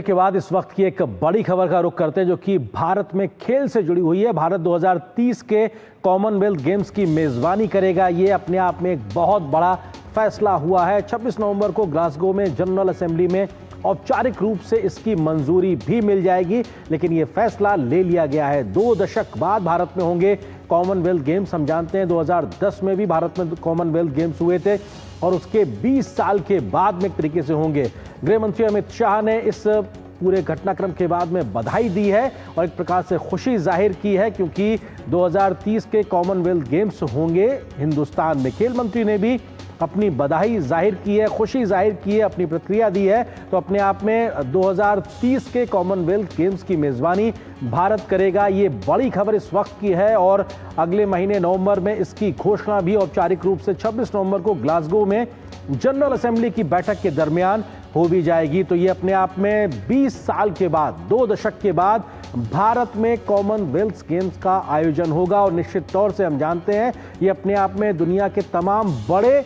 के बाद इस वक्त की एक बड़ी खबर का रुख करते हैं जो कि भारत में खेल से जुड़ी हुई है। भारत 2030 के कॉमनवेल्थ गेम्स की मेजबानी करेगा। ये अपने आप में एक बहुत बड़ा फैसला हुआ है। 26 नवंबर को ग्लासगो में जनरल असेंबली में औपचारिक रूप से इसकी मंजूरी भी मिल जाएगी, लेकिन ये फैसला ले लिया गया है। 2 दशक बाद भारत में होंगे कॉमनवेल्थ गेम्स। हम जानते हैं 2010 में भी भारत में कॉमनवेल्थ गेम्स हुए थे और उसके 20 साल के बाद में एक तरीके से होंगे। गृह मंत्री अमित शाह ने इस पूरे घटनाक्रम के बाद में बधाई दी है और एक प्रकार से खुशी जाहिर की है, क्योंकि 2030 के कॉमनवेल्थ गेम्स होंगे हिंदुस्तान में। खेल मंत्री ने भी अपनी बधाई जाहिर की है, खुशी जाहिर की है, अपनी प्रतिक्रिया दी है। तो अपने आप में 2030 के कॉमनवेल्थ गेम्स की मेजबानी भारत करेगा। ये बड़ी खबर इस वक्त की है और अगले महीने नवंबर में इसकी घोषणा भी औपचारिक रूप से 26 नवंबर को ग्लासगो में जनरल असेंबली की बैठक के दरमियान हो भी जाएगी। तो ये अपने आप में 20 साल के बाद, 2 दशक के बाद भारत में कॉमनवेल्थ गेम्स का आयोजन होगा। और निश्चित तौर से हम जानते हैं ये अपने आप में दुनिया के तमाम बड़े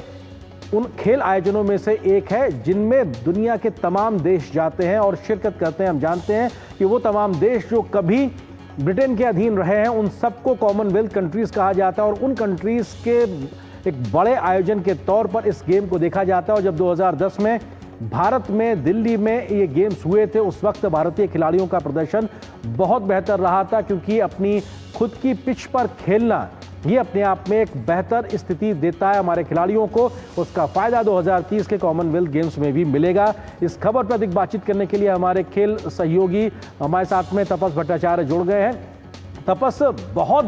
उन खेल आयोजनों में से एक है जिनमें दुनिया के तमाम देश जाते हैं और शिरकत करते हैं। हम जानते हैं कि वो तमाम देश जो कभी ब्रिटेन के अधीन रहे हैं उन सबको कॉमनवेल्थ कंट्रीज कहा जाता है और उन कंट्रीज के एक बड़े आयोजन के तौर पर इस गेम को देखा जाता है। और जब 2010 में भारत में दिल्ली में ये गेम्स हुए थे, उस वक्त भारतीय खिलाड़ियों का प्रदर्शन बहुत बेहतर रहा था, क्योंकि अपनी खुद की पिच पर खेलना ये अपने आप में एक बेहतर स्थिति देता है हमारे खिलाड़ियों को। उसका फायदा 2030 के कॉमनवेल्थ गेम्स में भी मिलेगा। इस खबर पर अधिक बातचीत करने के लिए हमारे खेल सहयोगी हमारे साथ में तपस भट्टाचार्य जुड़ गए हैं। तपस, बहुत